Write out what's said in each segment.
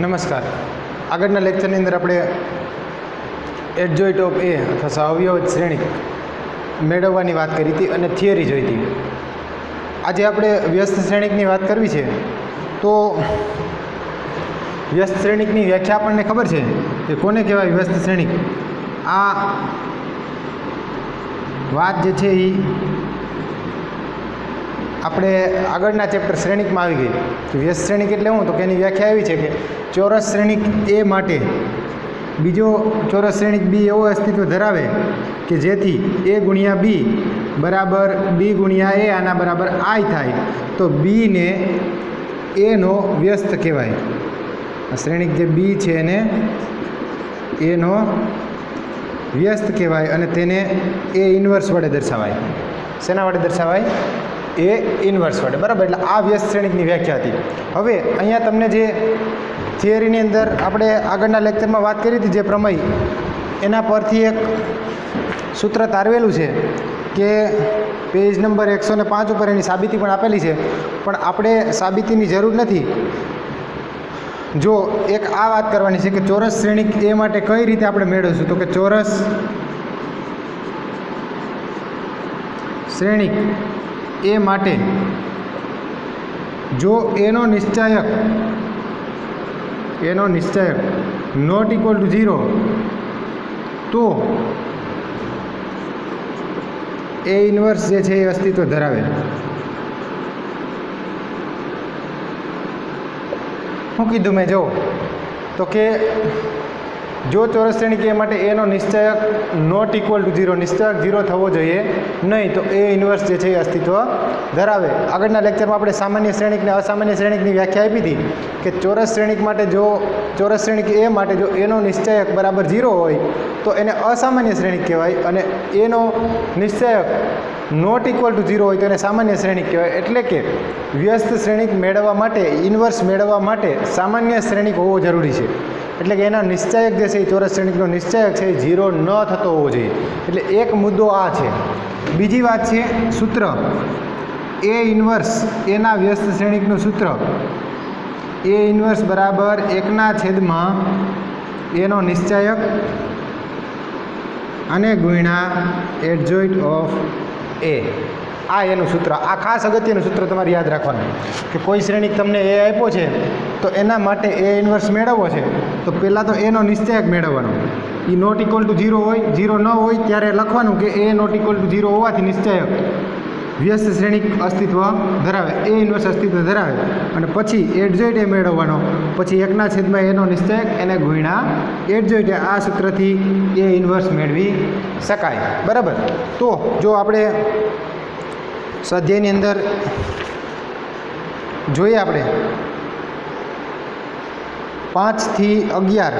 નમસ્કાર. આગળના લેક્ચરની અંદર આપણે એડજોઇન્ટ ઓફ એ અથવા સહઅવયવ શ્રેણિક મેળવવાની વાત કરી હતી અને થિયરી જોઈ હતી. આજે આપણે વ્યસ્ત શ્રેણિકની વાત કરવી છે. તો વ્યસ્ત શ્રેણિકની વ્યાખ્યા આપણને ખબર છે કે કોને કહેવાય વ્યસ્ત શ્રેણિક. આ વાત જે છે એ આપણે આગળના ચેપ્ટર શ્રેણિકમાં આવી ગઈ કે વ્યસ્ત શ્રેણિક એટલે શું, તો કે એની વ્યાખ્યા એવી છે કે ચોરસ શ્રેણિક એ માટે બીજો ચોરસ શ્રેણિક બી એવો અસ્તિત્વ ધરાવે કે જેથી એ ગુણ્યા બી બરાબર બી ગુણ્યા એ આના બરાબર આઈ થાય, તો બીને એનો વ્યસ્ત કહેવાય. આ શ્રેણિક જે બી છે એને એનો વ્યસ્ત કહેવાય અને તેને એ ઇન્વર્સ વડે દર્શાવાય. શેના વડે દર્શાવાય? એ ઇન્વર્સ વડે. બરાબર. એટલે આ વ્યસ્ત શ્રેણિકની વ્યાખ્યા હતી. હવે અહીંયા તમને જે થિયરીની અંદર આપણે આગળના લેક્ચરમાં વાત કરી હતી જે પ્રમેય, એના પરથી એક સૂત્ર તારવેલું છે કે પેજ નંબર 105 ઉપર એની સાબિતી પણ આપેલી છે, પણ આપણે સાબિતીની જરૂર નથી. જો એક આ વાત કરવાની છે કે ચોરસ શ્રેણિક એ માટે કઈ રીતે આપણે મેળવીશું, તો કે ચોરસ શ્રેણિક એ માટે જો એનો નિશ્ચાયક નોટ ઇક્વલ ટુ 0, તો એ ઇન્વર્સ જે છે એ અસ્તિત્વ ધરાવે. શું કીધું મેં? જો તો કે જો ચોરસ શ્રેણિક એ માટે એનો નિશ્ચાયક નોટ ઇક્વલ ટુ 0, નિશ્ચાયક 0 થવો જોઈએ નહીં, તો એ ઇન્વર્સ જે છે એ અસ્તિત્વ ધરાવે. આગળના લેક્ચરમાં આપણે સામાન્ય શ્રેણિક અને અસામાન્ય શ્રેણિકની વ્યાખ્યા આપી હતી કે ચોરસ શ્રેણિક માટે જો ચોરસ શ્રેણિક એ માટે જો એનો નિશ્ચાયક બરાબર 0 હોય તો એને અસામાન્ય શ્રેણિક કહેવાય, અને એનો નિશ્ચાયક નોટ ઇક્વલ ટુ 0 હોય તો એને સામાન્ય શ્રેણિક કહેવાય. એટલે કે વ્યસ્ત શ્રેણિક મેળવવા માટે, ઇન્વર્સ મેળવવા માટે સામાન્ય શ્રેણિક હોવો જરૂરી છે. એટલે કે એના નિશ્ચાયક જે છે એ ચોરસ શ્રેણિકનો નિશ્ચાયક છે એ 0 ન થતો હોવો જોઈએ. એટલે એક મુદ્દો આ છે. બીજી વાત છે સૂત્ર એ ઇન્વર્સ, એના વ્યસ્ત શ્રેણિકનું સૂત્ર એ ઇન્વર્સ બરાબર 1/, એનો નિશ્ચાયક અને ગુણ્યા એડજોઇન્ટ ઓફ એ. આ એનું સૂત્ર. આ ખાસ અગત્યનું સૂત્ર તમારે યાદ રાખવાનું કે કોઈ શ્રેણિક તમને એ આપ્યો છે તો એના માટે એ ઇન્વર્સ મેળવવો છે તો પહેલાં તો એનો નિશ્ચાયક મેળવવાનો. એ નોટ ઇક્વલ ટુ 0 હોય, 0 ન હોય ત્યારે લખવાનું કે એ નોટ ઇક્વલ ટુ 0 હોવાથી નિશ્ચાયક વ્યસ્ત શ્રેણિક અસ્તિત્વ ધરાવે, એ ઇન્વર્સ અસ્તિત્વ ધરાવે. અને પછી એડજોઇન્ટ એ મેળવવાનો, પછી 1/, એનો નિશ્ચાયક એને ગુણ્યા એડજોઇન્ટ. આ સૂત્રથી એ ઇન્વર્સ મેળવી શકાય. બરાબર. તો જો આપણે સ્વાધ્યાયની અંદર જોઈએ, આપણે 5 થી 11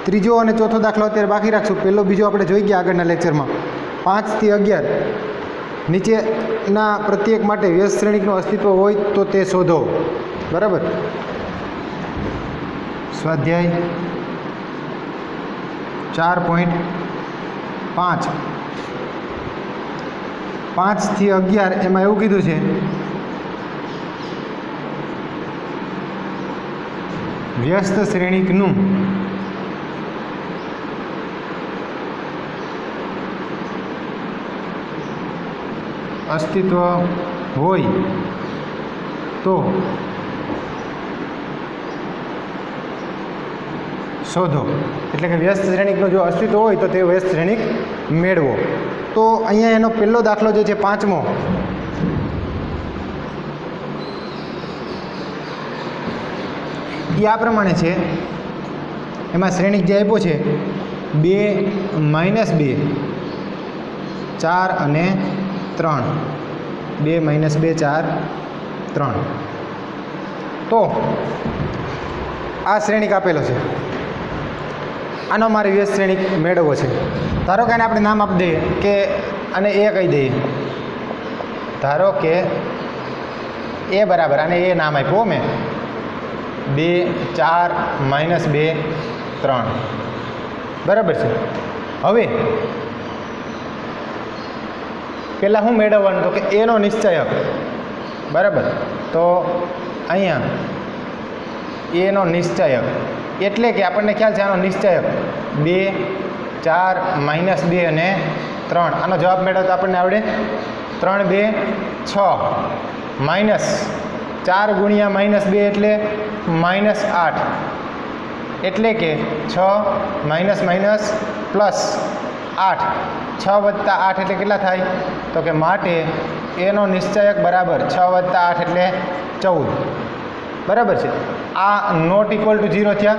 ત્રીજો અને ચોથો દાખલો અત્યારે બાકી રાખશું. પહેલો બીજો આપણે જોઈ ગયા આગળના લેક્ચરમાં. 5 થી 11 નીચેના પ્રત્યેક માટે વ્યસ્ત શ્રેણિકનું અસ્તિત્વ હોય તો તે શોધો. બરાબર. સ્વાધ્યાય 4.5 5 થી 11 એમાં એવું કીધું છે વ્યસ્ત શ્રેણિકનું અસ્તિત્વ હોય તો શોધો. એટલે કે વ્યસ્ત શ્રેણિકનું જો અસ્તિત્વ હોય તો તે વ્યસ્ત શ્રેણિક મેળવો. તો અહીંયા એનો પહેલો દાખલો જે છે 5મો, એ આ પ્રમાણે છે. એમાં શ્રેણિક જે આપ્યો છે 2 - 2, 4 અને 3. 2 - 2, 4, 3. તો આ શ્રેણિક આપેલો છે. આનો મારે વ્યસ્ત શ્રેણિક મેળવવો છે. ધારો કે આપણે નામ આપી દઈએ કે અને એ કહી દઈએ. ધારો કે એ બરાબર, અને એ નામ આપ્યો મેં 2, 4, -2, 3. બરાબર છે. હવે પહેલાં શું મેળવવાનું, તો કે એનો નિશ્ચયક. બરાબર. તો અહીંયા એનો નિશ્ચયક એટલે કે આપણને ખ્યાલ છે આનો નિશ્ચયક 2 4 -2 અને 3 આનો જવાબ મેળવતો આપણને આવડે 3 2 6 માઇનસ 4 ગુણ્યા -2 એટલે -8 એટલે કે 6 માઇનસ માઇનસ પ્લસ 8 6 વત્તા 8 એટલે કેટલા થાય તો કે માટે એનો નિશ્ચયક બરાબર 6 વત્તા 8 એટલે 14 બરાબર છે આ નોટ ઇક્વલ ટુ 0 થયા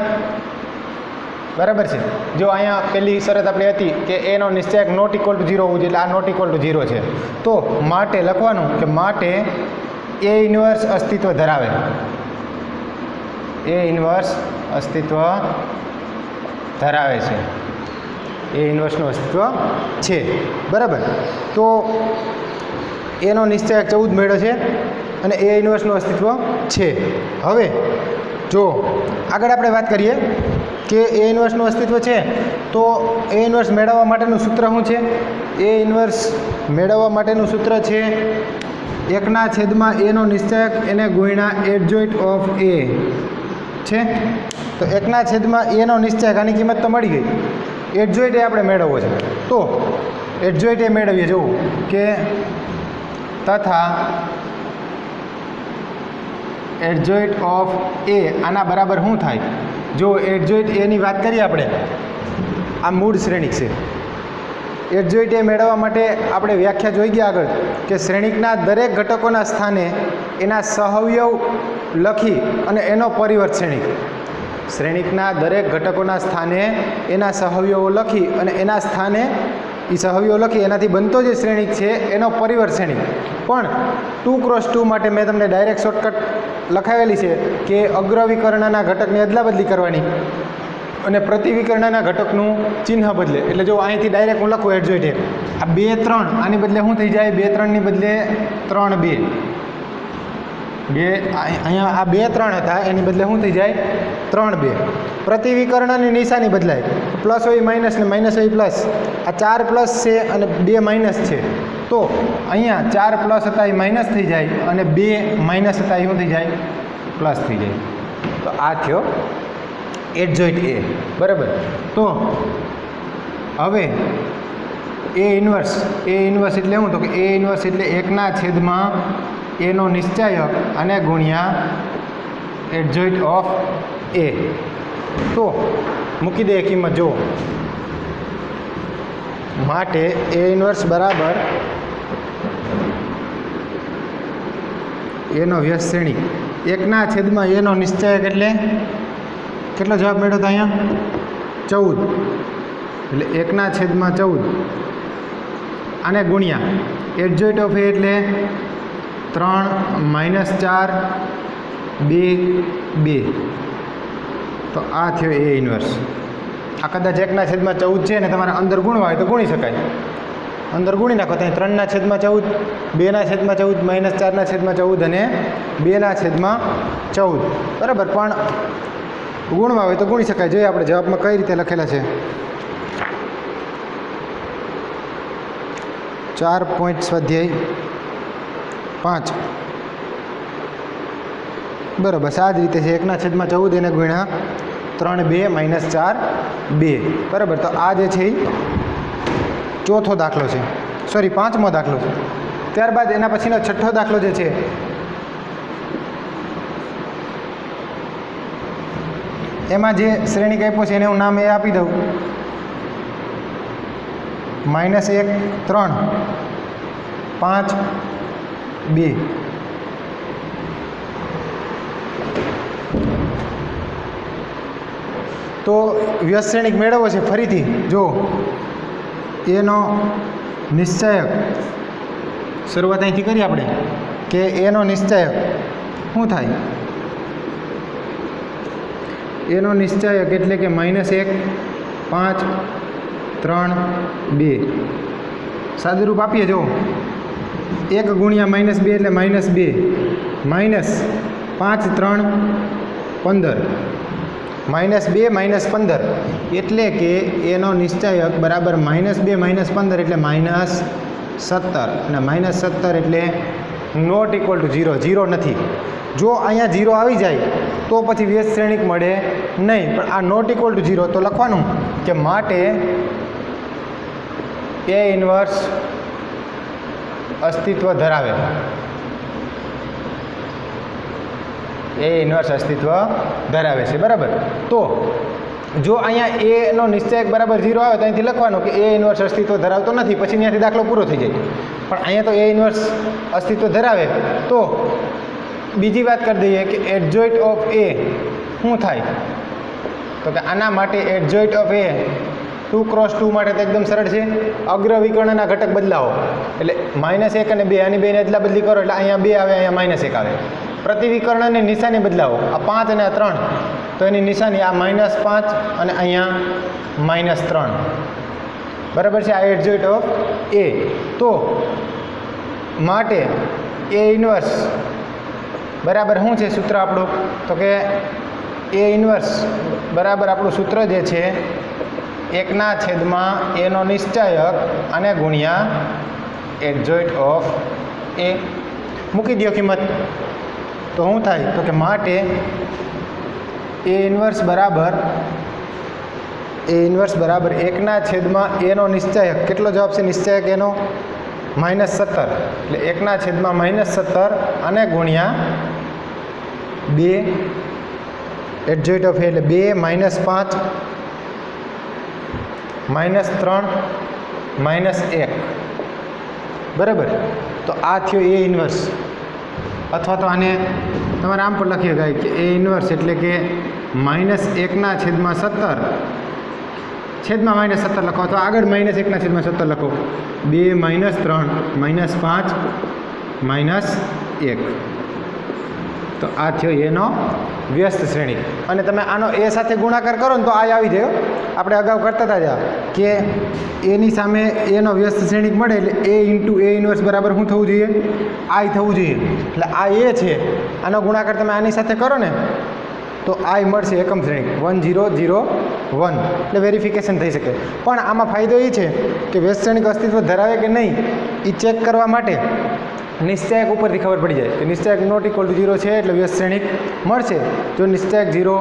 બરાબર છે જો અહીંયા પેલી શરત આપણી હતી કે એનો નિશ્ચયક નોટ ઇક્વલ ટુ 0 હોવું જોઈએ એટલે આ નોટ ઇક્વલ ટુ 0 છે તો માટે લખવાનું કે માટે એ ઇન્વર્સ અસ્તિત્વ ધરાવે એ ઇન્વર્સ અસ્તિત્વ ધરાવે છે એ ઇન્વર્સનું અસ્તિત્વ છે બરાબર તો એનો નિશ્ચયક 14 મેળવ્યો છે અને એ ઇન્વર્સનું અસ્તિત્વ છે હવે જો આગળ આપણે વાત કરીએ કે એ ઇન્વર્સનું અસ્તિત્વ છે તો એ ઇન્વર્સ મેળવવા માટેનું સૂત્ર શું છે એ ઇન્વર્સ મેળવવા માટેનું સૂત્ર છે 1/a એનો નિશ્ચયક એને ગુણ્યા એડજોઇન્ટ ઓફ એ છે તો 1/a એનો નિશ્ચયક આની કિંમત તો મળી ગઈ એડજોઇન્ટ એ આપણે મેળવવો છે તો એડજોઇન્ટ એ મેળવીએ જુઓ કે તથા એડજોઇન્ટ ઓફ એ આના બરાબર શું થાય જો એડજોઇન્ટ એની વાત કરીએ આપણે આ મૂળ શ્રેણિક છે એડજોઇન્ટ એ મેળવવા માટે આપણે વ્યાખ્યા જોઈ ગયા આગળ કે શ્રેણિકના દરેક ઘટકોના સ્થાને એના સહઅવયવ લખી અને એનો પરિવર્ત શ્રેણિક શ્રેણિકના દરેક ઘટકોના સ્થાને એના સહઅવયવો લખી અને એના સ્થાને એ સહઅવયવ લખી એનાથી બનતો જે શ્રેણિક છે એનો પરિવર્ત શ્રેણિક પણ 2x2 માટે મેં તમને ડાયરેક્ટ શોર્ટકટ લખાવેલી છે કે અગ્રવિકર્ણના ઘટકની અદલાબદલી કરવાની અને પ્રતિવિકર્ણના ઘટકનું ચિહ્ન બદલે એટલે જો અહીંથી ડાયરેક્ટ હું લખું એડજોઇન્ટ આ 2 3 આની બદલે શું થઈ જાય 2 3 ની બદલે 3 2 અહીંયા આ 2 3 હતા એની બદલે શું થઈ જાય 3 2 પ્રતિવિકર્ણની નિશાની બદલાય પ્લસ હોય માઇનસ ને માઇનસ હોય પ્લસ આ 4 પ્લસ છે અને 2 માઇનસ છે તો અહીંયા 4 પ્લસ હતા એ માઇનસ થઈ જાય અને 2 માઇનસ હતા એ શું થઈ જાય પ્લસ થઈ જાય તો આ થયો એડજોઇન્ટ એ બરાબર તો હવે એ ઇન્વર્સ એટલે શું તો કે એ ઇન્વર્સ એટલે 1/a એનો નિશ્ચયક અને ગુણ્યા એડજોઇન્ટ ઓફ એ તો મૂકી દે કિંમત જો માટે એ ઇન્વર્સ બરાબર એનો વ્યસ્ત શ્રેણિક 1/a એનો નિશ્ચયક એટલે કેટલો જવાબ મેળવ્યો હતો અહીંયા 14 એટલે 1/14 આને ગુણ્યા એડજોઇન્ટ ઓફ એ એટલે 3 -4 2 2 તો આ થયો એ ઇન્વર્સ આ કદાચ 1/14 છે ને તમારે અંદર ગુણવા હોય તો ગુણી શકાય અંદર ગુણી નાખો ત્યાં 3/14 2/14 -4/14 અને 2/14 બરાબર પણ ગુણવા હોય તો ગુણી શકાય જોઈએ આપણે જવાબમાં કઈ રીતે લખેલા છે 4 પોઈન્ટ સ્વાધ્યાય 5 બરાબર આ જ રીતે છે 1/14 એને ગુણ્યા 3 2 -4 2 બરાબર તો આ જે છે એ ચોથો દાખલો છે સોરી 5મો દાખલો છે ત્યારબાદ એના પછીનો 6ઠ્ઠો દાખલો જે છે એમાં જે શ્રેણિક આપ્યો છે એને હું નામ એ આપી દઉં -1 3 5 2 તો વ્યસ્ત શ્રેણિક મેળવવો છે ફરીથી જો એનો નિશ્ચયક શરૂઆત અહીંથી કરીએ આપણે કે એનો નિશ્ચયક શું થાય એનો નિશ્ચયક એટલે કે -1 5 3 2 સાદુરૂપ આપીએ જો 1 ગુણ્યા -2 એટલે -2 -5 3 15 -2 -15 એટલે કે એનો નિશ્ચયક બરાબર -2 -15 એટલે -17 અને -17 એટલે નોટ ઇક્વલ ટુ 0, 0 નથી. જો અહીંયા 0 આવી જાય તો પછી વ્યસ્ત શ્રેણિક મળે નહીં. પણ આ નોટ ઇક્વલ ટુ 0 તો લખવાનું કે માટે એ ઇન્વર્સ અસ્તિત્વ ધરાવે. એ ઇન્વર્સ અસ્તિત્વ ધરાવે છે. બરાબર. તો જો અહીંયા એનો નિશ્ચયક બરાબર 0 આવે તો અહીંથી લખવાનું કે એ ઇન્વર્સ અસ્તિત્વ ધરાવતો નથી, પછી ત્યાંથી દાખલો પૂરો થઈ જાય. પણ અહીંયા તો એ ઇન્વર્સ અસ્તિત્વ ધરાવે તો બીજી વાત કરી દઈએ કે એડજોઇન્ટ ઓફ એ શું થાય તો કે આના માટે એડજોઇન્ટ ઓફ એ 2 × 2 માટે તો એકદમ સરળ છે. અગ્ર વિકર્ણના ઘટક બદલાવો એટલે -1 અને 2 આની બેને અદલા બદલી કરો એટલે અહીંયા 2 આવે, અહીંયા -1 આવે. પ્રતિવિકર્ણની નિશાની બદલાવો, આ 5 અને આ 3 તો એની નિશાની આ -5 અને અહીંયા -3. બરાબર છે. આ એડજોઇન્ટ ઓફ એ. તો માટે એ ઇન્વર્સ બરાબર શું છે સૂત્ર આપણું તો કે એ ઇન્વર્સ બરાબર આપણું સૂત્ર જે છે 1/a નો નિશ્ચયક અને ગુણ્યા એડજોઇન્ટ ઓફ એ. મૂકી દો કિંમત તો શું થાય તો કે માટે એ ઇન્વર્સ બરાબર 1/a નો નિશ્ચયક. કેટલો જવાબ છે નિશ્ચયક એનો? -17. એટલે 1/-17 અને ગુણ્યા 2 એડજોઇન્ટ ઓફ એ એટલે 2 - 5 -3 -1. બરાબર. તો આ થયો એ ઇન્વર્સ. અથવા તો આને તમારે આમ પણ લખી શકાય કે એ ઇન્વર્સ એટલે કે -1/17 છેદમાં -17 લખો તો આગળ -1/17 લખો. 2 - 3 -5 -1. તો આ થયો એનો વ્યસ્ત શ્રેણી. અને તમે આનો એ સાથે ગુણાકાર કરો ને તો આ આવી જાય. આપણે અગાઉ કરતા હતા કે એની સામે એનો વ્યસ્ત શ્રેણિક મળે એટલે એ ઇન્ટુ એ ઇન્વર્સ બરાબર શું થવું જોઈએ? આઈ થવું જોઈએ. એટલે આ એ છે, આનો ગુણાકાર તમે આની સાથે કરો ને તો આઈ મળશે એકમ શ્રેણિક 1001. એટલે વેરિફિકેશન થઈ શકે. પણ આમાં ફાયદો એ છે કે વ્યસ્ત શ્રેણિક અસ્તિત્વ ધરાવે કે નહીં એ ચેક કરવા માટે નિશ્ચયક ઉપરથી ખબર પડી જાય કે નિશ્ચયક નોટ ઇક્વલ ટુ 0 છે એટલે વ્યસ્ત શ્રેણિક મળશે. જો નિશ્ચયક 0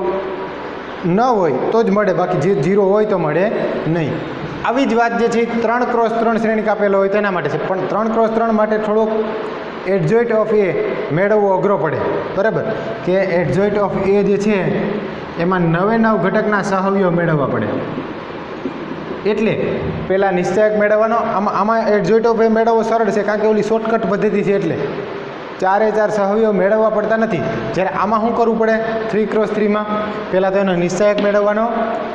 ન હોય તો જ મળે, બાકી જે 0 હોય તો મળે નહીં. આવી જ વાત જે છે 3x3 શ્રેણિક આપેલો હોય તેના માટે છે. પણ 3x3 માટે થોડોક એડજોઇન્ટ ઓફ એ મેળવવો અઘરો પડે. બરાબર. કે એડજોઇન્ટ ઓફ એ જે છે એમાં 9 ઘટકના સહવયવ મેળવવા પડે. એટલે પહેલાં નિશ્ચયક મેળવવાનો. આમાં એડજોઇન્ટ ઓફ એ મેળવવો સરળ છે કારણ કે ઓલી શોર્ટકટ પદ્ધતિ છે. એટલે 4 સહવયવ મેળવવા પડતા નથી. જ્યારે આમાં શું કરવું પડે 3x3માં પહેલાં તો એનો નિશ્ચયક મેળવવાનો,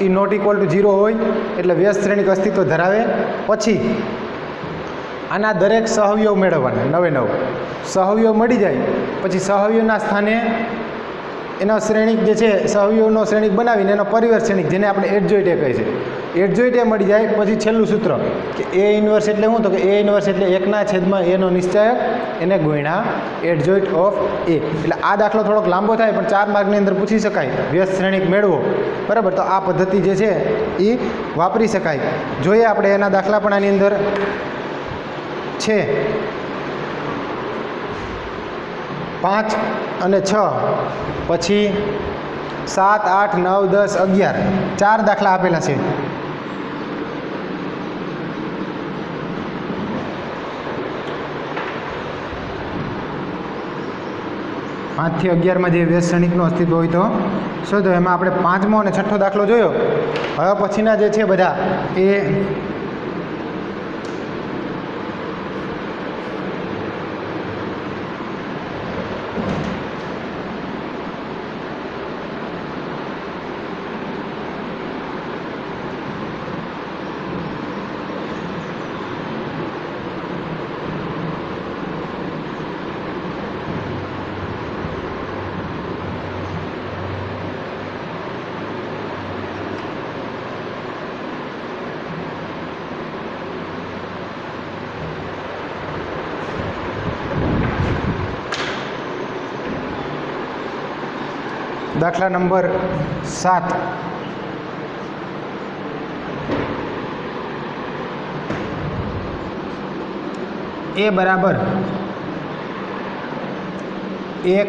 એ નોટ ઇક્વલ ટુ 0 હોય એટલે વ્યસ્ત શ્રેણિક અસ્તિત્વ ધરાવે. પછી આના દરેક સહવયવ મેળવવાના 9 સહવયવ મળી જાય પછી સહવયવના સ્થાને એનો શ્રેણિક જે છે સહવયવનો શ્રેણિક બનાવીને એનો પરિવર્ત શ્રેણિક જેને આપણે એડજોઇન્ટ એ કહે છે એડજોઇન્ટ એ મળી જાય. પછી છેલ્લું સૂત્ર કે એ ઇન્વર્સ એટલે શું તો કે એ ઇન્વર્સ એટલે 1/a નો નિશ્ચયક એને ગુણ્યા એડજોઇન્ટ ઓફ એ. એટલે આ દાખલો થોડોક લાંબો થાય પણ 4 માર્કની અંદર પૂછી શકાય વ્યસ્ત શ્રેણિક મેળવો. બરાબર. તો આ પદ્ધતિ જે છે એ વાપરી શકાય. જોઈએ આપણે એના દાખલા પણ આની અંદર છે. 5 અને 6 પછી 7, 8, 9, 10, 11 4 દાખલા આપેલા છે. પાંચ થી 11માં જે વ્યસ્ત શ્રેણિકનું અસ્તિત્વ હોય તો શોધો. એમાં આપણે 5મો અને 6ઠ્ઠો દાખલો જોયો. હવે પછીના જે છે બધા એ દાખલા નંબર 7 એ બરાબર 1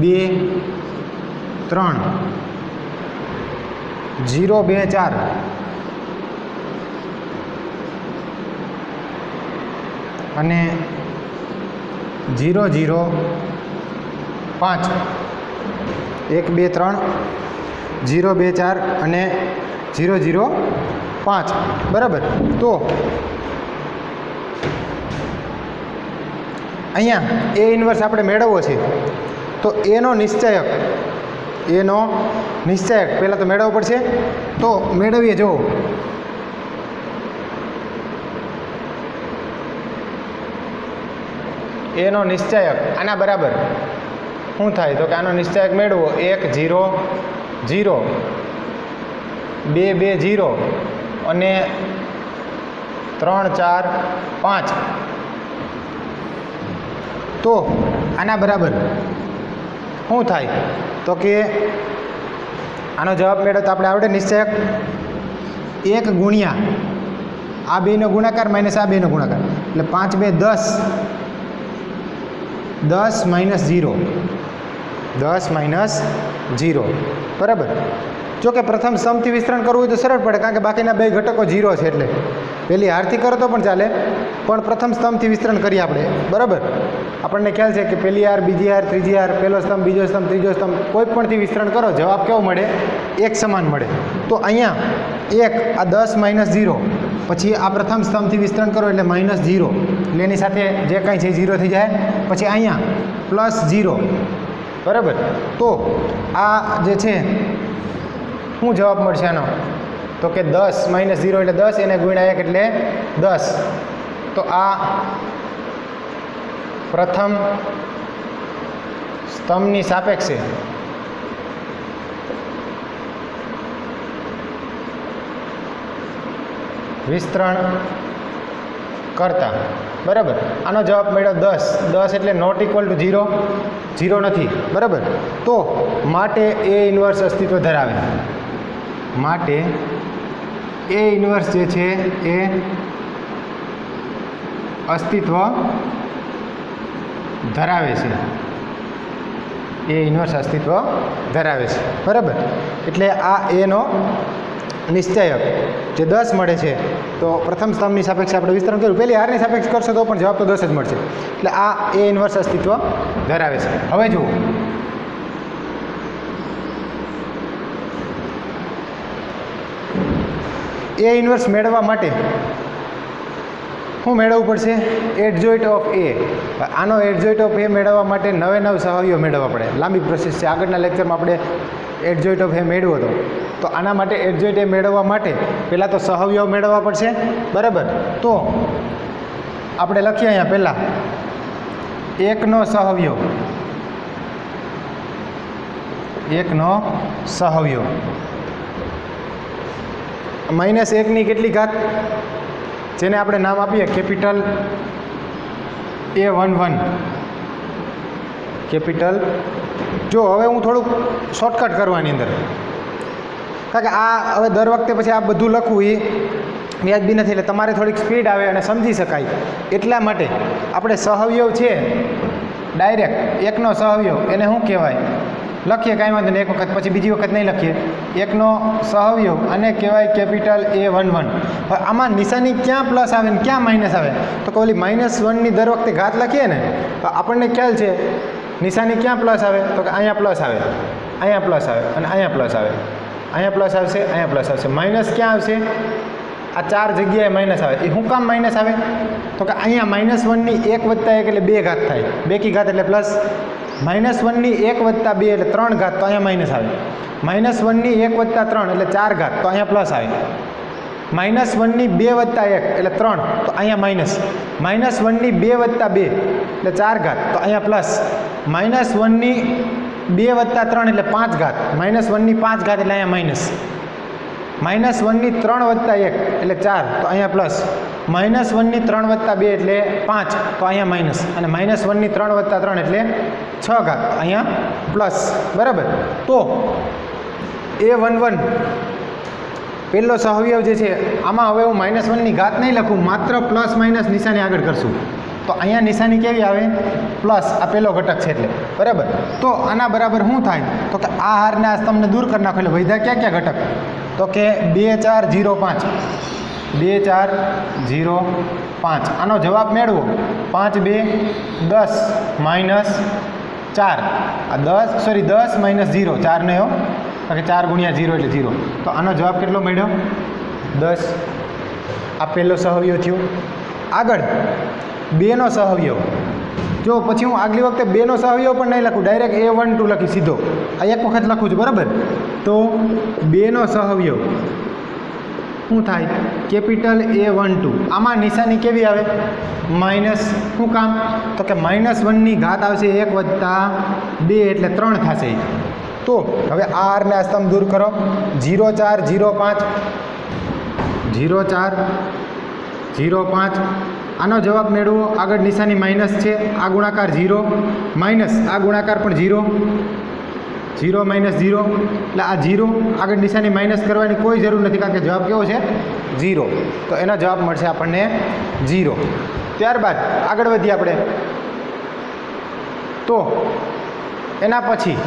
2 3 0 2 4 અને 0 0 5 1 2 3 0 2 4 અને 0 0 5 બરાબર. તો અહીંયા એ ઇન્વર્સ આપણે મેળવવો છે તો એનો નિશ્ચયક પહેલાં તો મેળવવો પડશે. તો મેળવીએ. જુઓ એનો નિશ્ચયક આના બરાબર શું થાય તો કે આનો નિશ્ચયક મેળવો 1 0 0 2 2 0 અને 3 4 5. તો આના બરાબર શું થાય તો કે આનો જવાબ મેળવો તો આપણે આવડે નિશ્ચયક 1 ગુણ્યા આ બેનો ગુણાકાર માઇનસ આ બેનો ગુણાકાર એટલે 5 2 10 માઇનસ 0 બરાબર. જો કે પ્રથમ સ્તંભથી વિસ્તરણ કરવું હોય તો સરળ પડે કારણ કે બાકીના બે ઘટકો 0 છે એટલે પહેલી હારથી કરો તો પણ ચાલે પણ પ્રથમ સ્તંભથી વિસ્તરણ કરીએ આપણે બરાબર. આપણને ખ્યાલ છે કે પહેલી હાર બીજી હાર ત્રીજી હાર પહેલો સ્તંભ બીજો સ્તંભ ત્રીજો સ્તંભ કોઈ પણથી વિસ્તરણ કરો જવાબ કેવો મળે એક સમાન મળે. તો અહીંયા 1 આ 10 માઇનસ 0 પછી આ પ્રથમ સ્તંભથી વિસ્તરણ કરો એટલે માઇનસ 0 એટલે એની સાથે જે કાંઈ છે 0 થઈ જાય પછી અહીંયા પ્લસ 0 બરાબર. તો આ જે છે શું જવાબ મળશે આનો તો કે 10 માઇનસ 0 એટલે 10 એને ગુણ્યા 1 એટલે 10. તો આ પ્રથમ સ્તંભની સાપેક્ષે વિસ્તરણ કરતા બરાબર. આનો જવાબ મળ્યો 10 એટલે નોટ ઇક્વલ ટુ 0 નથી બરાબર. તો માટે એ ઇન્વર્સ અસ્તિત્વ ધરાવે. માટે એ ઇન્વર્સ જે છે એ અસ્તિત્વ ધરાવે છે. એ ઇન્વર્સ અસ્તિત્વ ધરાવે છે બરાબર. એટલે આ એનો નિશ્ચયક જે 10 મળે છે તો પ્રથમ સ્તંભની સાપેક્ષે આપણે વિસ્તરણ કર્યું પહેલી હારની સાપેક્ષ કરશો તો પણ જવાબ તો 10 જ મળશે. એટલે આ એ ઇન્વર્સ અસ્તિત્વ ધરાવે છે. હવે જુઓ એ ઇન્વર્સ મેળવવા માટે શું મેળવવું પડશે એડજોઇન્ટ ઓફ એ. આનો એડજોઇન્ટ ઓફ એ મેળવવા માટે 9 સહાવ્યો મેળવવા પડે. લાંબી પ્રોસેસ છે. આગળના લેક્ચરમાં આપણે એડજોઇન્ટ ઓફ એ મેળવ્યો હતો. તો આના માટે એડજોઇન્ટ એ મેળવવા માટે પહેલાં તો સહાવ્યો મેળવવા પડશે બરાબર. તો આપણે લખીએ અહીંયા પહેલાં 1નો સહાવ્યો 1નો સહાવ્યો -1ની કેટલી ઘાત જેને આપણે નામ આપીએ કેપિટલ A11 કેપિટલ. જો હવે હું થોડુંક શોર્ટકટ કરવાની અંદર કારણ કે આ હવે દર વખતે પછી આ બધું લખવું એ વ્યાજબી નથી એટલે તમારે થોડીક સ્પીડ આવે અને સમજી શકાય એટલા માટે આપણે સહવયવ છે ડાયરેક્ટ 1નો સહવયવ એને શું કહેવાય લખીએ કાંઈ વાંધો નહીં એક વખત પછી બીજી વખત નહીં લખીએ. 1નો સહવયવ આને કહેવાય કેપિટલ A11. હવે આમાં નિશાની ક્યાં પ્લસ આવે ને ક્યાં માઇનસ આવે તો કે ઓલી -1ની દર વખતે ઘાત લખીએ ને તો આપણને ખ્યાલ છે નિશાની ક્યાં પ્લસ આવે તો કે અહીંયા પ્લસ આવે અહીંયા પ્લસ આવે અને અહીંયા પ્લસ આવે અહીંયા પ્લસ આવશે અહીંયા પ્લસ આવશે. માઇનસ ક્યાં આવશે આ 4 જગ્યાએ માઇનસ આવે. એ શું કામ માઇનસ આવે તો કે અહીંયા -1ની 1 + 1 એટલે 2 ઘાત થાય 2 કી ઘાત એટલે પ્લસ. -1ની 1 + 2 એટલે 3 ઘાત તો અહીંયા માઇનસ આવે. -1ની 1 + 3 એટલે 4 ઘાત તો અહીંયા પ્લસ આવે. -1ની 2 + 1 એટલે 3 તો અહીંયા માઇનસ. -1ની 2 + 2 એટલે 4 ઘાત તો અહીંયા પ્લસ. -1ની 2 + 3 એટલે 5 ઘાત. -1ની 5 ઘાત એટલે અહીંયા માઇનસ. -1ની 3 + 1 એટલે 4 તો અહીંયા પ્લસ. -1ની 3 + 2 એટલે 5 તો અહીંયા માઇનસ. અને -1ની 3 + 3 એટલે 6 ઘાત અહીંયા પ્લસ. બરાબર. તો A11 પહેલો સહવયવ જે છે આમાં હવે હું -1ની ઘાત નહીં લખું માત્ર પ્લસ માઇનસ નિશાની આગળ કરશું. तो अहींया निशानी केवी आवे प्लस आ पहेलो घटक छे एटले बराबर। तो आना बराबर शुं थाय तो के आ हारने आ स्तंभने दूर करी नाखो एटले वध्या क्या क्या घटक तो के 2 4 0 5 2 4 0 5 आनो जवाब मेळवो 5 2 10 माइनस 4 आ 10 माइनस 0 4 ने કારણ કે 4 ગુણ્યા 0 એટલે 0 તો આનો જવાબ કેટલો મળ્યો 10 આ પહેલો સહવયવ થયો। આગળ 2 નો સહવયવ જો પછી હું આગલી વખતે 2 નો સહવયવ પણ નહીં લખું ડાયરેક્ટ A12 લખી સીધો આ એક વખત લખું છું બરાબર। તો 2 નો સહવયવ શું થાય કેપિટલ A12 આમાં નિશાની કેવી આવે માઇનસ શું કામ તો કે -1 ની ઘાત આવશે 1 વત્તા 2 એટલે 3 થશે। तो हवे आर ने आ स्तंभ दूर करो 0 4 0 5 0 4 0 5 आनो जवाब मेळवो आगळ निशानी माइनस छे आ गुणाकार 0 माइनस आ गुणाकार पण 0 0 माइनस 0 એટલે આ 0 આગળ નિશાની માઇનસ કરવાની કોઈ જરૂર નથી કારણ કે જવાબ કેવો છે 0 તો એનો જવાબ મળશે આપણને 0। ત્યારબાદ આગળ વધીએ આપણે તો એના પછી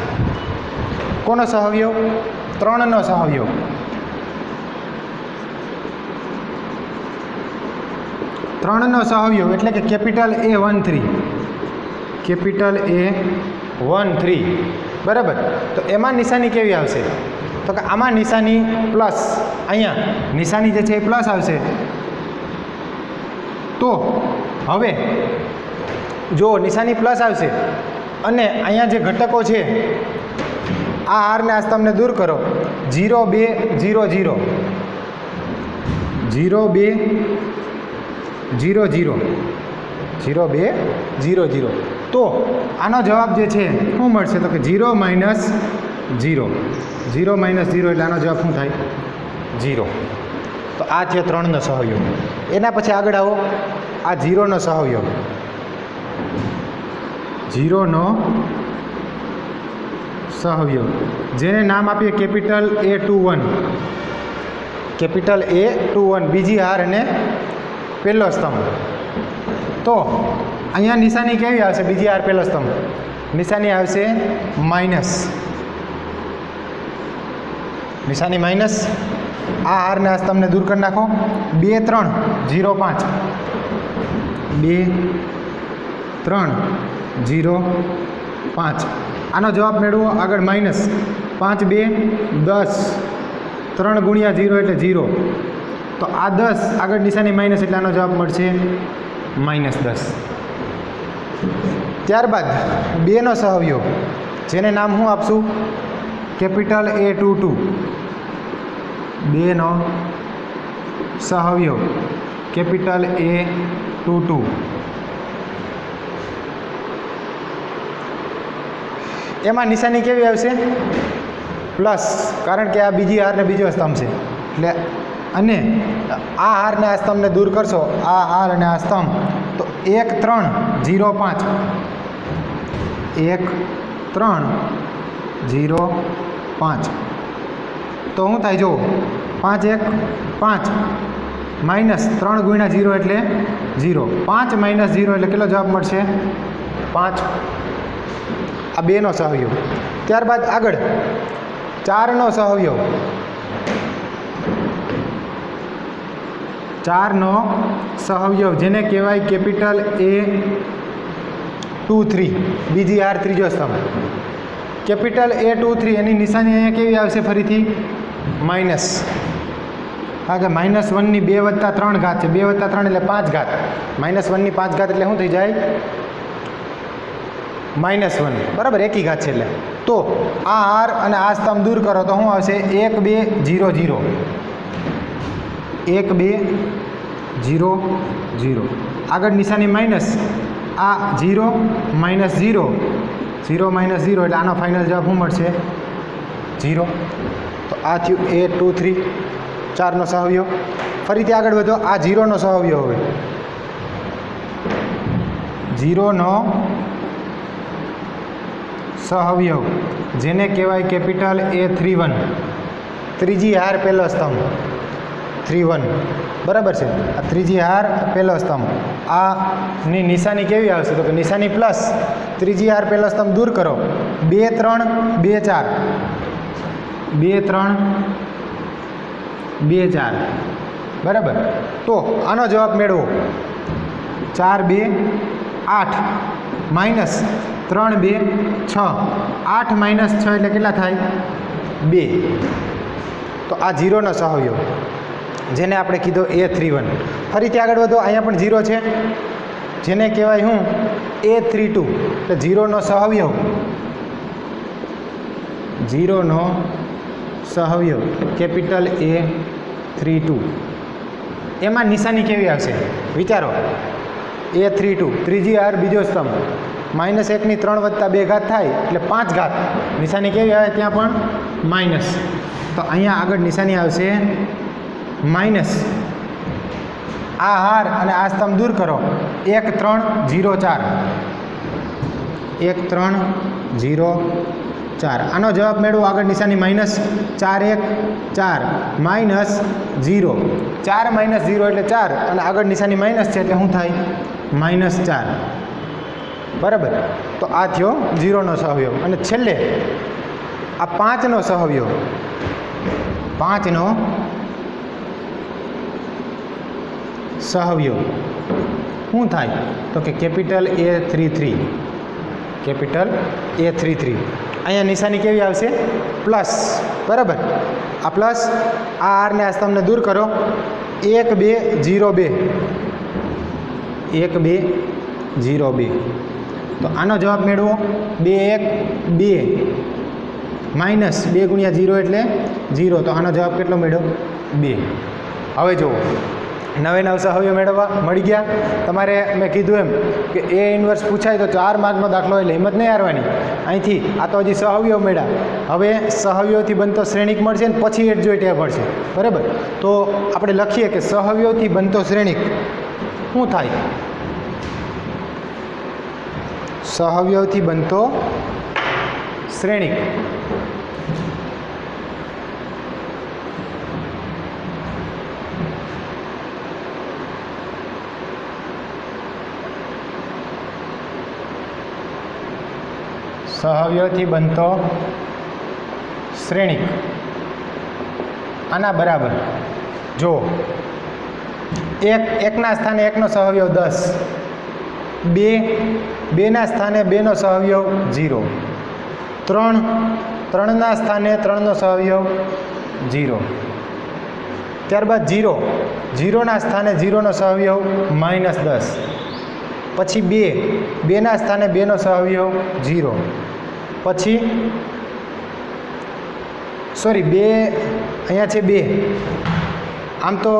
કોનો સહવયવ 3 નો સહવયવ 3 નો સહવયવ એટલે કે કેપિટલ A13 કેપિટલ A13 બરાબર। તો એમાં નિશાની કેવી આવશે તો કે આમાં નિશાની પ્લસ અહીંયા નિશાની જે છે એ પ્લસ આવશે। તો હવે જો નિશાની પ્લસ આવશે અને અહીંયા જે ઘટકો છે आ हार ने आ स्तंभ ने दूर करो 0 2 0 0 0 2 0 0 0 2 0 0 तो आनो जवाब जे छे शुं मळशे तो के 0 माइनस 0 0 माइनस 0 એટલે આનો જવાબ શું થાય 0। તો આ છે 3 નો સહવયવ। એના પછી આગળ આવો આ 0 નો સહવયવ 0 નો સહવયવ જેને નામ આપીએ કેપિટલ A21 કેપિટલ A21 બીજી હાર અને પહેલો સ્તંભ। તો અહીંયા નિશાની કેવી આવશે બીજી હાર પહેલો સ્તંભ નિશાની આવશે માઇનસ નિશાની માઇનસ આ હારને આ સ્તંભને દૂર કરી નાખો 2 3 0 5 2 3 0 5 આનો જવાબ મેળવો આગળ માઇનસ 5 2 10 3 ગુણ્યા 0 એટલે 0 તો આ 10 આગળ નિશાની માઇનસ એટલે આનો જવાબ મળશે -10। ત્યારબાદ 2 નો સહવયવ જેને નામ હું આપશું કેપિટલ A22 2 નો સહવયવ કેપિટલ A22 એમાં નિશાની કેવી આવશે પ્લસ કારણ કે આ બીજી હાર ને બીજો સ્તંભ છે એટલે અને આ હારને આ સ્તંભને દૂર કરશો આ હાર અને આ સ્તંભ તો 1 3 0 5 1 3 0 5 તો શું થાય જો 5 1 5 માઇનસ 3 ગુણ્યા 0 એટલે 0 5 માઇનસ 0 એટલે કેટલો જવાબ મળશે 5। આ 2 નો સહવયવ। ત્યારબાદ આગળ 4 નો સહવયવ 4 નો સહવયવ જેને કહેવાય કેપિટલ A23 બીજી હાર ત્રીજો સ્તંભ કેપિટલ A23 એની નિશાની અહીંયા કેવી આવશે ફરીથી માઇનસ કારણ કે -1 ની 2 વત્તા 3 ઘાત છે 2 વત્તા 3 એટલે 5 ઘાત -1 ની 5 ઘાત એટલે શું થઈ જાય -1 બરાબર એકી ઘાત છે એટલે તો આ હાર અને આ સ્તંભ દૂર કરો તો શું આવશે 1 2 0 0 1 2 0 0 આગળ નિશાની માઇનસ આ 0 માઇનસ 0 0 માઇનસ 0 એટલે આનો ફાઇનલ જવાબ શું મળશે 0। તો આ થયું A23 4 નો સહવયવ। ફરીથી આગળ વધો આ 0 નો સહવયવ હવે 0 નો સહવયવ જેને કહેવાય કેપિટલ A31 ત્રીજી હાર પહેલો સ્તંભ 31 બરાબર છે. આ ત્રીજી હાર પહેલો સ્તંભ, આની નિશાની કેવી આવશે તો કે નિશાની પ્લસ. ત્રીજી હાર પહેલો સ્તંભ દૂર કરો, 2 3 2 4, 2 3 2 4, બરાબર. તો આનો જવાબ મેળવો 4 2 8 માઇનસ 3 2 6, 8 માઇનસ 6 એટલે કેટલા થાય 2. તો આ 0નો સહવયવ જેને આપણે કીધો A31. ફરીથી આગળ વધો, અહીંયા પણ 0 છે જેને કહેવાય હું A32. એટલે 0નો સહવયવ, 0નો સહવયવ કેપિટલ A32. એમાં નિશાની કેવી આવશે વિચારો. A32 ત્રીજી હાર બીજો સ્તંભ, -1 ની 3 વત્તા 2 ઘાત થાય એટલે 5 ઘાત. નિશાની કેવી આવે ત્યાં પણ માઇનસ. તો અહીંયા આગળ નિશાની આવશે માઇનસ. આ હાર અને આ સ્તંભ દૂર કરો, 1 3 0 4, 1 3 0 4. આનો જવાબ મેળવો, આગળ નિશાની માઇનસ. 4 1 4 માઇનસ 0, 4 માઇનસ 0 એટલે 4 અને આગળ નિશાની માઇનસ છે એટલે શું થાય -4, બરાબર. તો આ થયો 0નો સહવયવ. અને છેલ્લે આ 5નો સહવયવ, 5નો સહવયવ શું થાય તો કે કેપિટલ A33, કેપિટલ A33. અહીંયા નિશાની કેવી આવશે પ્લસ, બરાબર. આ પ્લસ, આ આરને આ સ્તંભને દૂર કરો, 1 2 0 2, 1 2 0 2. તો આનો જવાબ મેળવો 2 1 2 માઇનસ 2 ગુણ્યા 0 એટલે 0. તો આનો જવાબ કેટલો મેળવ્યો 2. હવે જુઓ, નવે નવ સહવયવ મેળવવા મળી ગયા. તમારે મેં કીધું એમ કે A ઇન્વર્સ પૂછાય તો 4 માર્કનો દાખલો એટલે હિંમત નહીં હારવાની. અહીંથી આ તો હજી સહવયવ મળ્યા, હવે સહવયવથી બનતો શ્રેણિક મળશે ને પછી એડજોઇન્ટ એ મળશે, બરાબર. તો આપણે લખીએ કે સહવયવથી બનતો શ્રેણિક શું થાય. સહવયવથી બનતો શ્રેણિક સહવયવથી બનતો શ્રેણિક આના બરાબર. જો એકના સ્થાને એકનો સહવયવ 10, 2ના સ્થાને 2નો સહવયવ 0, 3ના સ્થાને 3નો સહવયવ 0. ત્યારબાદ 0ના સ્થાને 0નો સહવયવ -10. પછી 2ના સ્થાને 2નો સહવયવ 0. પછી 2 અહીંયા છે 2. આમ તો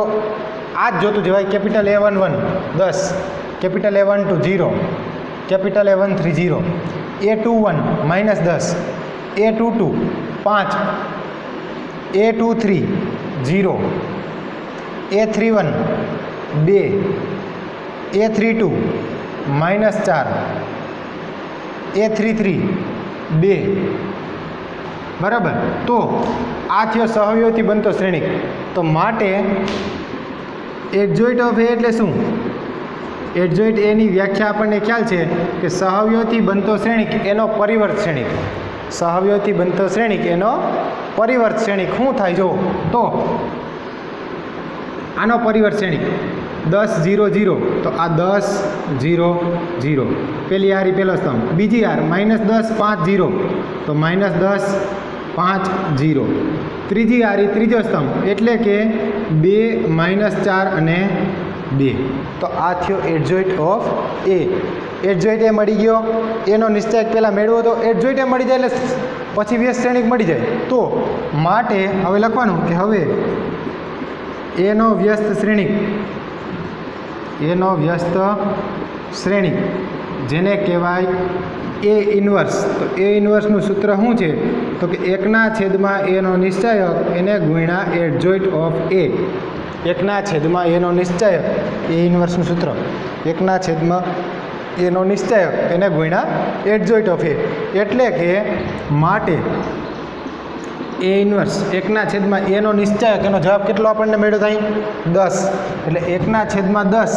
આ જ જોતું જવાય. Capital A11 10, capital A12 0, capital A13 0, A21 -10, A22 5, A23 0, A31 2, A32 -4, A33 2, બરાબર. તો આ થયો સહવયવથી બનતો શ્રેણિક. તો માટે એડજોઇન્ટ ઓફ A એટલે શું? એડજોઇન્ટ એની વ્યાખ્યા આપણને ખ્યાલ છે કે સહવયવથી બનતો શ્રેણિક એનો પરિવર્ત શ્રેણિક. સહવયવથી બનતો શ્રેણિક એનો પરિવર્ત શ્રેણિક શું થાય જો તો આનો પરિવર્ત શ્રેણિક 10 0 0, તો આ 10 0 0 પેલી હારી પહેલો સ્તંભ. બીજી હાર -10 5 0, તો -10 5 0. ત્રીજી હારી ત્રીજો સ્તંભ એટલે કે 2 -4 અને 2. તો આ થયો એડજોઇન્ટ ઓફ A. એડજોઇન્ટ એ મળી ગયો. એનો નિશ્ચયક પહેલાં મેળવો તો એડજોઇન્ટ એ મળી જાય એટલે પછી વ્યસ્ત શ્રેણિક મળી જાય. તો માટે હવે લખવાનું કે હવે એનો વ્યસ્ત શ્રેણિક, એનો વ્યસ્ત શ્રેણિક જેને કહેવાય A ઇન્વર્સ. તો A ઇન્વર્સનું સૂત્ર શું છે તો કે 1/A નો નિશ્ચયક એને ગુણ્યા એડજોઇન્ટ ઓફ A. 1/A નો નિશ્ચયક A ઇન્વર્સનું સૂત્ર 1/A નો નિશ્ચયક એને ગુણ્યા એડજોઇન્ટ ઓફ A. એટલે કે માટે એ ઇન્વર્સ 1/10 એનો નિશ્ચયક એનો જવાબ કેટલો આપણને મળ્યો થાય 10 એટલે 1/10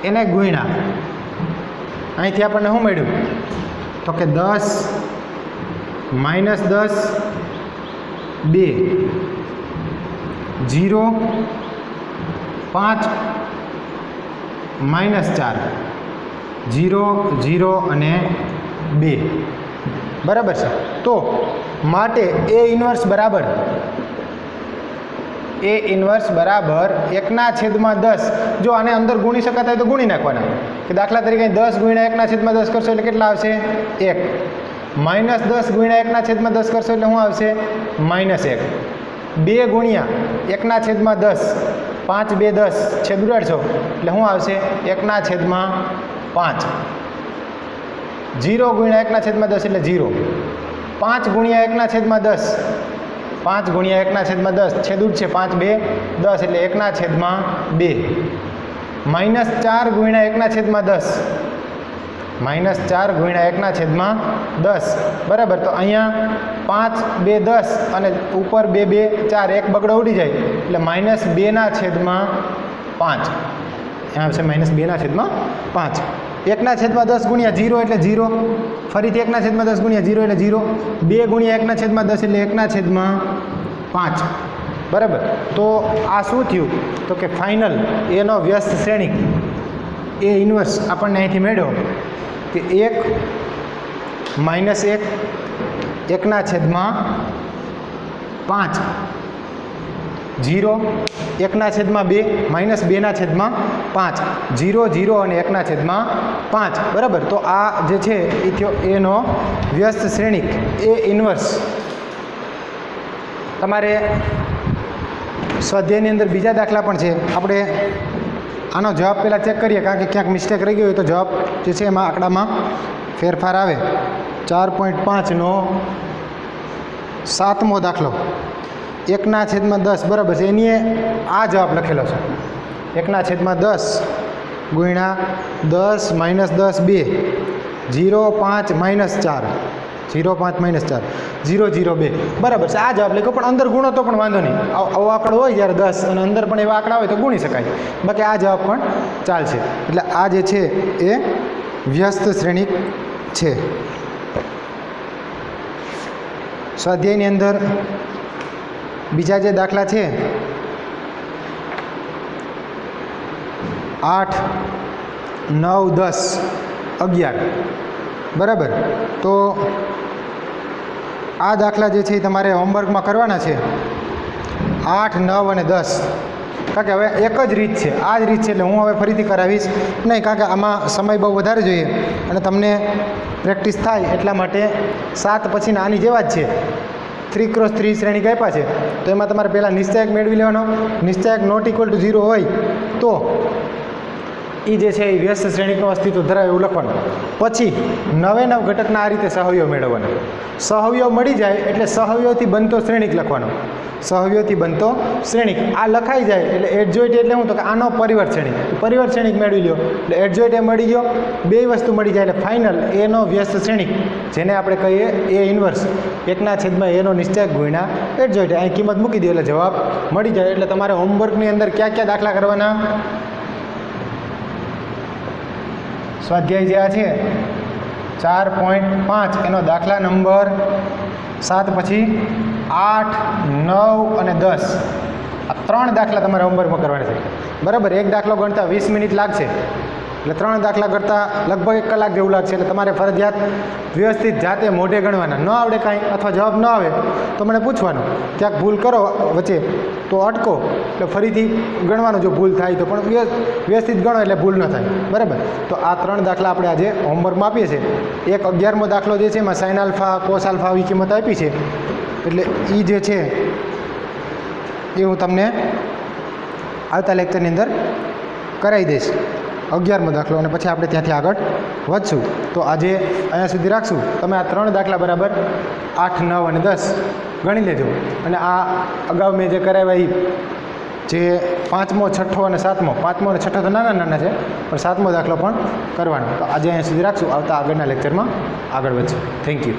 એને ગુણ્યા અહીંથી આપણને શું મળ્યું તો કે 10 -10 2 0 5 -4 0 0 અને 2 બરાબર છે. તો માટે એ ઇન્વર્સ બરાબર 1/10 જો આને અંદર ગુણી શકાતા હોય તો ગુણી નાખવાના કે દાખલા તરીકે 10 × 1/10 કરશો એટલે કેટલા આવશે 1 -10 × 1/10 કરશો એટલે શું આવશે -1 2 × 1/10 5 2 10 છેદ ઉડાડશો એટલે શું આવશે 1/5 0 × 1/10 એટલે 0 5 × 1/10 5 × 1/10 છેદ ઉડશે 5 2 10 એટલે 1/2 -4 × 1/10 -4 × 1/10 બરાબર. તો અહીંયા 5 2 10 અને ઉપર 2 2 4 એક બગડો ઉડી જાય એટલે -2/5 આવશે -2/5 1/10 ગુણ્યા 0 એટલે 0 ફરીથી 1/10 ગુણ્યા 0 એટલે 0 2 × 1/10 એટલે 1/5 બરાબર. તો આ શું થયું તો કે ફાઇનલ એનો વ્યસ્ત શ્રેણિક એ ઇન્વર્સ આપણને અહીંથી મળ્યો કે 1 -1 1/5 0 1/2 -2/5 0 0 અને 1/5 બરાબર. તો આ જે છે એ થયો એનો વ્યસ્ત શ્રેણિક એ ઇન્વર્સ. તમારે સ્વાધ્યાયની અંદર બીજા દાખલા પણ છે. આપણે આનો જવાબ પહેલાં ચેક કરીએ કારણ કે ક્યાંક મિસ્ટેક રહી ગઈ હોય તો જવાબ જે છે એમાં આંકડામાં ફેરફાર આવે. 4.5નો 7મો દાખલો 1/10 બરાબર છે એની આ જવાબ લખેલો છે 1/10 ગુણ્યા 10 -10 2 0 5 -4 0 5 -4 0 0 2 બરાબર છે. આ જવાબ લખ્યો પણ અંદર ગુણો તો પણ વાંધો નહીં. આવો આંકડો હોય જ્યારે 10 અને અંદર પણ એવા આંકડા હોય તો ગુણી શકાય બાકી આ જવાબ પણ ચાલશે. એટલે આ જે છે એ વ્યસ્ત શ્રેણિક છે. સ્વાધ્યાયની અંદર બીજા જે દાખલા છે 8 9 10 11 બરાબર. તો આ દાખલા જે છે એ તમારે હોમવર્કમાં કરવાના છે 8 9 અને 10 કારણ કે હવે એક જ રીત છે આ જ રીત છે એટલે હું હવે ફરીથી કરાવીશ નહીં કારણ કે આમાં સમય બહુ વધારે જોઈએ અને તમને પ્રેક્ટિસ થાય એટલા માટે 7 પછીના આની જેવા જ છે 3x3 શ્રેણિક આપ્યા છે તો એમાં તમારે પહેલાં નિશ્ચયક મેળવી લેવાનો. નિશ્ચયક નોટ ઇક્વલ ટુ 0 હોય તો એ જે છે એ વ્યસ્ત શ્રેણિકનું અસ્તિત્વ ધરાવે એવું લખવાનું. પછી 9 ઘટકના આ રીતે સહવયવ મેળવવાના. સહવયવ મળી જાય એટલે સહવયવથી બનતો શ્રેણિક લખવાનો. સહવયવથી બનતો શ્રેણિક આ લખાઈ જાય એટલે એડજોઇન્ટ એટલે શું તો કે આનો પરિવર્ત શ્રેણિક મેળવી લ્યો એટલે એડજોઇન્ટ એ મળી ગયો. બે વસ્તુ મળી જાય એટલે ફાઇનલ એનો વ્યસ્ત શ્રેણિક જેને આપણે કહીએ એ ઇન્વર્સ 1/10 એનો નિશ્ચયક ગુણ્યા એડજોઇન્ટ અહીં કિંમત મૂકી દો એટલે જવાબ મળી જાય. એટલે તમારે હોમવર્કની અંદર કયા દાખલા કરવાના સ્વાધ્યાય જે આ છે 4.5 એનો દાખલા નંબર 7 પછી 8 9 અને 10 આ 3 દાખલા તમારે હોમવર્કમાં કરવાના છે બરાબર. એક દાખલો ગણતા 20 મિનિટ લાગશે એટલે 3 દાખલા કરતાં લગભગ 1 કલાક જેવું લાગશે. એટલે તમારે ફરજિયાત વ્યવસ્થિત જાતે મોઢે ગણવાના. ન આવડે કાંઈ અથવા જવાબ ન આવે તો મને પૂછવાનું. ક્યાંક ભૂલ કરો વચ્ચે તો અટકો એટલે ફરીથી ગણવાનું જો ભૂલ થાય તો પણ વ્યવસ્થિત ગણો એટલે ભૂલ ન થાય બરાબર. તો આ 3 દાખલા આપણે આજે હોમવર્કમાં આપીએ છીએ. એક 11મો દાખલો જે છે એમાં સાઇન આલ્ફા કોસ આલ્ફા આવી કિંમત આપી છે એટલે એ જે છે એ હું તમને આવતા લેક્ચરની અંદર કરાવી દઈશ 11મો દાખલો અને પછી આપણે ત્યાંથી આગળ વધશું. તો આજે અહીંયા સુધી રાખશું. તમે આ 3 દાખલા બરાબર 8 9 અને 10 ગણી લેજો અને આ અગાઉ મેં જે કરાવ્યા એ જે 5મો 6ઠ્ઠો અને 7મો 5મો અને 6ઠ્ઠો તો નાના છે પણ 7મો દાખલો પણ કરવાનો. તો આજે અહીંયા સુધી રાખશું. આવતા આગળના લેક્ચરમાં આગળ વધશું. Thank you.